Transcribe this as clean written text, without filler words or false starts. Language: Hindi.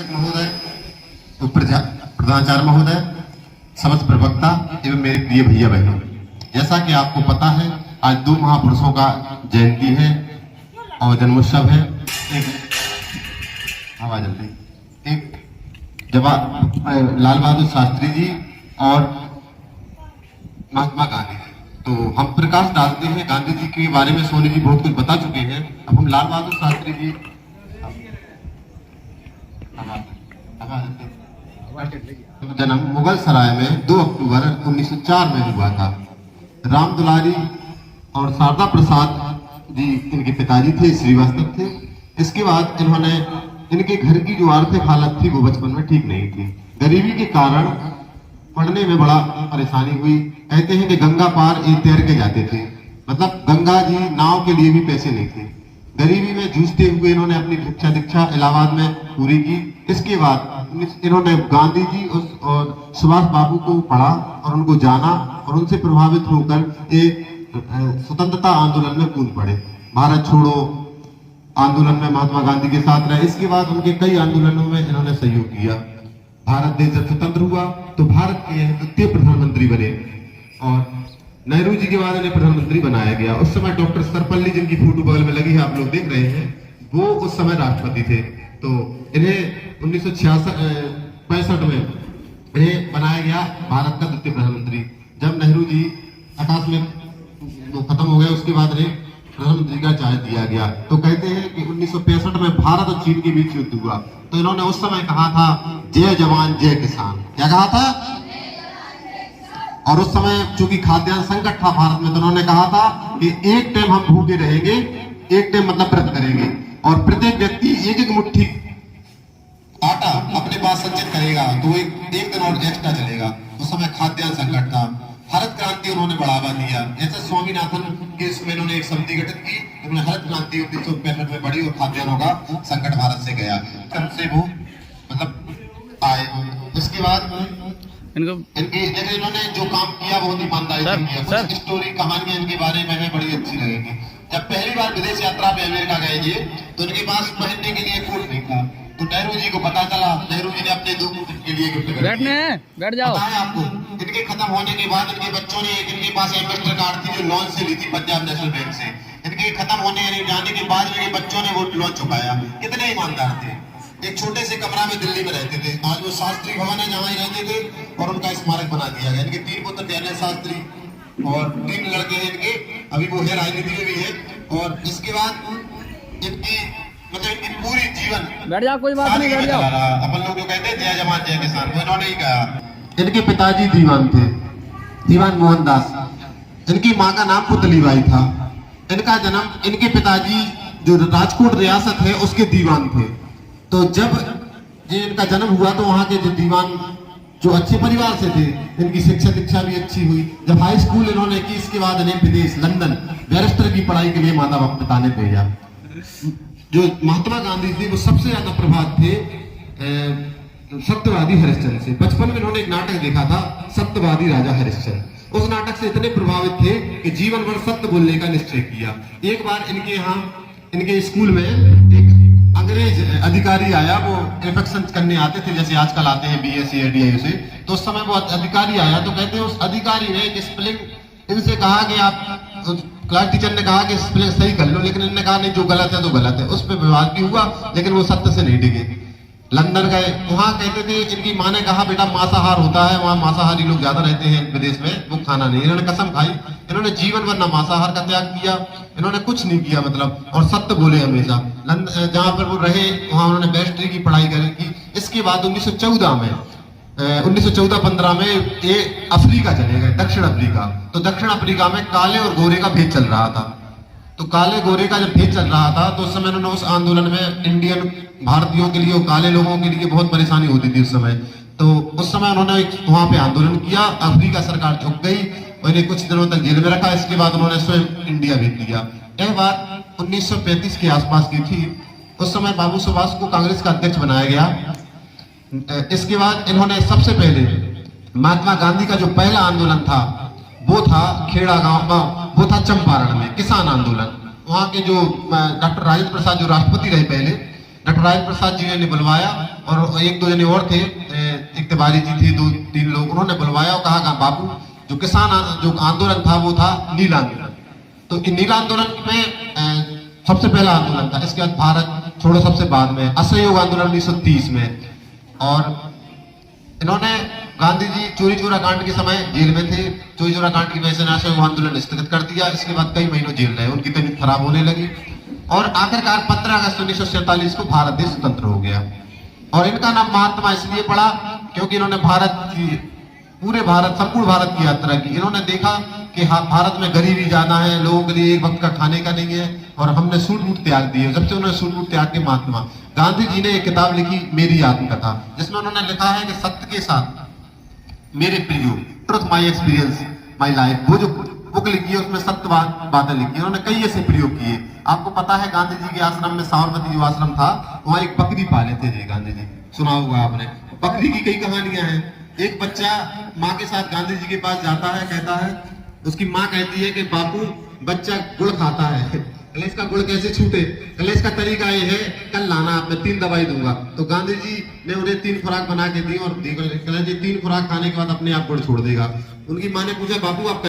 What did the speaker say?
महोदय, प्रधानाचार्य महोदय, समस्त प्रवक्ता एवं मेरे प्रिय भैया बहनों, जैसा कि आपको पता है आज दो महापुरुषों का जयंती है और जन्मोत्सव है। एक जवाहर लाल बहादुर शास्त्री जी और महात्मा गांधी। तो हम प्रकाश डालते हैं गांधी जी के बारे में। सोनी जी बहुत कुछ बता चुके हैं। अब हम लाल बहादुर शास्त्री जी जन्म मुगल सराय में 2 अक्टूबर 1904 में हुआ था। राम दुलारी और शारदा प्रसाद जी इनके पिताजी थे, श्रीवास्तव थे। इसके बाद इन्होंने इनके घर की जो आर्थिक हालत थी वो बचपन में ठीक नहीं थी। गरीबी के कारण पढ़ने में बड़ा परेशानी हुई। कहते हैं कि गंगा पार ये तैर के जाते थे, मतलब गंगा जी नाव के लिए भी पैसे नहीं थे। गरीबी में जूझते हुए इन्होंने अपनी शिक्षा दीक्षा इलाहाबाद में पूरी की। इसके बाद इन्होंने गांधी जी और सुभाष बाबू को पढ़ा और उनको जाना और उनसे प्रभावित होकर एक स्वतंत्रता आंदोलन में कूद पड़े। भारत छोड़ो आंदोलन में महात्मा गांधी के साथ रहे। इसके बाद उनके कई आंदोलनों में इन्होंने सहयोग किया। भारत देश जब स्वतंत्र हुआ तो भारत के द्वितीय प्रधानमंत्री बने और नेहरू जी के बाद इन्हें प्रधानमंत्री बनाया गया। उस समय डॉक्टर सर्वपल्ली जिनकी फोटो बगल में लगी है, आप लोग देख रहे हैं, वो उस समय राष्ट्रपति थे। तो इन्हें 1965 में इन्हें बनाया गया भारत का द्वितीय प्रधानमंत्री। जब नेहरू जी आकाश में वो खत्म हो गए उसके बाद इन्हें प्रधानमंत्री का चार्ज दिया गया। तो कहते हैं कि 1965 में भारत और चीन के बीच युद्ध हुआ तो इन्होंने उस समय कहा था जय जवान जय किसान। क्या कहा था? और उस समय चूंकि खाद्यान्न संकट था भारत में तो उन्होंने कहा था कि एक टाइम हम भूखे रहेंगे, एक टाइम मतलब व्रत करेंगे और प्रत्येक व्यक्ति एक एक मुट्ठी आटा अपने पास संचित करेगा तो एक दिन और एक्स्ट्रा चलेगा। उस समय खाद्यान्न संकट था। हरित क्रांति उन्होंने बढ़ावा दिया। जैसे स्वामीनाथन के इसमें इन्होंने एक समिति गठित की, उन्होंने हरित क्रांति 1965 में बढ़ी और खाद्यान्नों का संकट भारत से गया। तब से वो मतलब आए। इसके बाद इन्होंने जो काम किया बहुत ईमानदारी से किया। कुछ स्टोरी कहानियां इनके बारे में हमें बड़ी अच्छी लगेगी। जब पहली बार विदेश यात्रा पे अमेरिका गए ये तो इनके पास पहनने के लिए कोट नहीं था। तो नेहरू जी को पता चला, नेहरू जी ने अपने 2 कोट के लिए गिफ्ट कर दिया। बैठ जाओ। बताएं आपको इनके खत्म होने के बाद इनके बच्चों ने इनके पास एम्बेसडर कार्ड थी जो लोन से ली थी पंजाब नेशनल बैंक से। इनके खत्म होने यानी जाने के बाद इनके बच्चों ने वो लोन चुकाया। कितने ईमानदार थे। एक छोटे से कमरा में दिल्ली में रहते थे। आज वो शास्त्री भवन है जहाँ ही रहते थे और उनका स्मारक बना दिया गया। इनके 3 पुत्र थे, शास्त्री और 3 लड़के हैं इनके। अभी वो है राजनीति में भी है। और इसके बाद इनकी मतलब इनकी पूरी जीवन बैठ जाओ, कोई बात नहीं, बैठ जाओ। अपन लोग जो कहते हैं जय जवान जय किसान, वो इन्होंने ही कहा। इनके पिताजी दीवान थे, दीवान मोहनदास। इनकी माँ का नाम पुतलीबाई था। इनका जन्म इनके पिताजी जो राजकोट रियासत है उसके दीवान थे। तो जब इनका जन्म हुआ तो वहाँ के जो दीवान जो अच्छे परिवार से थे, इनकी शिक्षा दीक्षा भी अच्छी हुई। जब हाई स्कूल इन्होंने की इसके बाद इन्हें विदेश लंदन बैरिस्टर की पढ़ाई के लिए माता पिता ने भेजा। जो महात्मा गांधी थे वो सबसे ज्यादा प्रभावित थे सत्यवादी हरिश्चंद्र से। बचपन में इन्होंने एक नाटक देखा था सत्यवादी राजा हरिश्चंद्र। उस नाटक से इतने प्रभावित थे कि जीवन भर सत्य बोलने का निश्चय किया। एक बार इनके यहाँ इनके स्कूल में एक अंग्रेज अधिकारी आया। वो इन्फेक्शन करने आते थे जैसे आजकल आते हैं बीएससी एडीआई से। तो उस समय वो अधिकारी आया तो कहते हैं उस अधिकारी ने एक स्पेलिंग इनसे कहा कि आप क्लास टीचर ने कहा कि स्पेलिंग सही कर लो, लेकिन इन्होंने कहा नहीं जो गलत है तो गलत है। उस पर विवाद भी हुआ लेकिन वो सत्य से नहीं डिगे। लंदन गए, वहां कहते थे इनकी माँ ने कहा बेटा मांसाहार होता है, वहाँ मांसाहारी लोग ज्यादा रहते हैं विदेश में, वो खाना नहीं। इन्होंने कसम खाई। इन्होंने जीवन भर ना मांसाहार का त्याग किया, इन्होंने कुछ नहीं किया मतलब, और सत्य बोले हमेशा। जहाँ पर वो रहे वहां उन्होंने बैरिस्ट्री की पढ़ाई की। इसके बाद 1914-15 में ये अफ्रीका चले गए, दक्षिण अफ्रीका। तो दक्षिण अफ्रीका में काले और गोरे का भेद चल रहा था। तो काले गोरे का जब भेद चल रहा था तो उस समय उन्होंने उस आंदोलन में इंडियन भारतीयों के लिए, काले लोगों के लिए बहुत परेशानी होती थी उस समय। तो उस समय उन्होंने वहां पे आंदोलन किया। अफ्रीका सरकार झुक गई और इन्हें कुछ दिनों तक जेल में रखा। इसके बाद उन्होंने स्वयं इंडिया भेज दिया। यह बात 1935 के आसपास की थी। उस समय बाबू सुभाष को कांग्रेस का अध्यक्ष बनाया गया। इसके बाद इन्होंने सबसे पहले महात्मा गांधी का जो पहला आंदोलन था वो था खेड़ा गांव, वो था चंपारण में किसान आंदोलन। वहां के जो डॉक्टर राजेंद्र प्रसाद जो राष्ट्रपति रहे पहले, नटराज प्रसाद जी ने बुलवाया और एक दो जने और थे, एक तिवारी जी थे, दो तीन लोग, उन्होंने बुलवाया और कहा बाबू जो जो आंदोलन था वो था नील आंदोलन। तो इन नील आंदोलन में सबसे पहला आंदोलन था। इसके बाद भारत छोड़ो सबसे बाद में, असहयोग आंदोलन 1930 में। और इन्होंने गांधी जी चोरी चोरा कांड के समय जेल में थे, चोरी चोरा कांड की वजह से असहयोग आंदोलन स्थगित कर दिया। इसके बाद कई महीनों जेल रहे, उनकी तबीयत खराब होने लगी और आखिरकार 15 अगस्त 1947 को भारत देश स्वतंत्र हो गया। और इनका नाम महात्मा इसलिए पड़ा क्योंकि इन्होंने पूरे भारत, संपूर्ण भारत की यात्रा की। इन्होंने देखा कि भारत में गरीबी ज्यादा है, लोगों के लिए एक वक्त का खाने का नहीं है और हमने सूट बूट त्याग दिए। जब से उन्होंने सूट बूट त्याग के महात्मा गांधी जी ने एक किताब लिखी, मेरी आत्मकथा, जिसमें उन्होंने लिखा है कि सत्य के साथ मेरे प्रियो, truth my experience my life, वो जो बुक लिखी है उसमें सत्य बातें लिखी है। उन्होंने कई ऐसे प्रयोग किए। आपको पता है गांधी जी के आश्रम में, साबरमती जो आश्रम था, वहां एक बकरी पाले थे जी गांधी जी, सुना होगा आपने। बकरी की कई कहानियां हैं। एक बच्चा माँ के साथ गांधी जी के पास जाता है, कहता है, उसकी माँ कहती है कि बापू बच्चा गुड़ खाता है, कल इसका गुड़ कैसे छूटे, कल इसका तरीका ये है, कल लाना, आप मैं 3 दवाई दूंगा। तो गांधी जी ने उन्हें 3 खुराक बना के दी और 3 खुराक खाने के बाद अपने आप गुड़ छोड़ देगा। उनकी माँ ने पूछा बापू आप